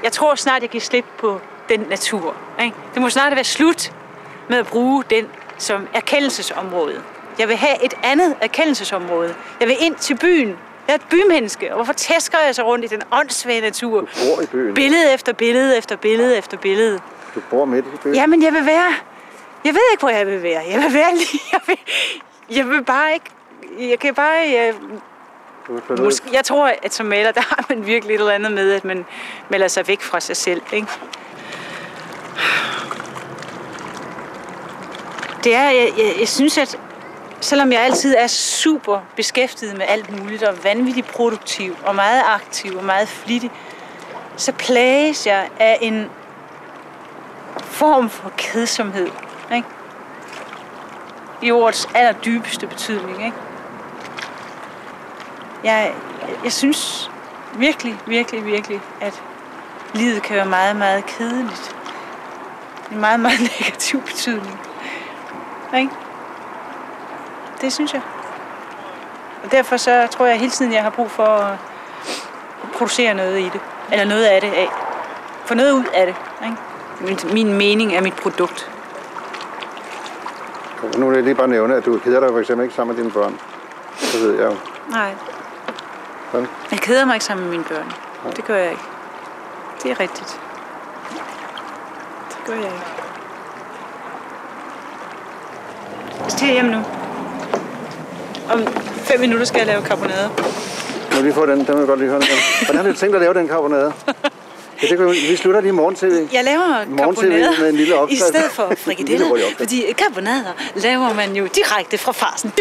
jeg tror snart, jeg giver slip på den natur. Ikke? Det må snart være slut med at bruge den som erkendelsesområde. Jeg vil have et andet erkendelsesområde. Jeg vil ind til byen. Jeg er et bymenneske, og hvorfor tæsker jeg så rundt i den åndssvage natur? Du bor i byen. Billede efter billede efter billede efter billede. Du bor midt i byen. Jamen, jeg vil være... Jeg ved ikke, hvor jeg vil være. Jeg vil være lige... Jeg vil bare ikke... Jeg kan bare... Måske, jeg tror, at som maler, der har man virkelig et eller andet med, at man melder sig væk fra sig selv. Ikke? Det er... Jeg synes, at selvom jeg altid er super beskæftiget med alt muligt, og vanvittigt produktiv, og meget aktiv, og meget flittig, så plages jeg af en form for kedsomhed. Ikke? I ordets allerdybeste betydning. Ikke? Jeg synes virkelig, virkelig, virkelig, at livet kan være meget, meget kedeligt. I en meget, meget negativ betydning. Ikke? Det synes jeg. Og derfor så tror jeg hele tiden, jeg har brug for at producere noget i det. Eller noget af det af. Få noget ud af det. Ikke? Min mening er mit produkt. Nu vil jeg lige bare nævne, at du keder dig for eksempel ikke sammen med dine børn. Det ved jeg jo. Nej. Sådan. Jeg keder mig ikke sammen med mine børn. Nej. Det gør jeg ikke. Det er rigtigt. Det gør jeg ikke. Jeg skal hjem nu. Om 5 minutter skal jeg lave karbonade. Må jeg lige få den? Den vil jeg godt lige høre. Hvordan har du tænkt at lave den karbonade? Ja, det kan vi slutter lige morgen-tv. Jeg laver karbonader med en lille opskrift. I stedet for frikadeller, fordi karbonader laver man jo direkte fra farsen.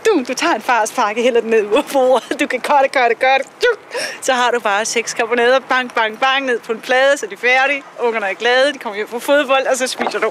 Du tager en farspakke, hælder den ned på bordet, du kan gøre det. Så har du bare 6 karbonader, bang, ned på en plade, så de er færdige. Ungerne er glade, de kommer hjem på fodbold, og så spiser du.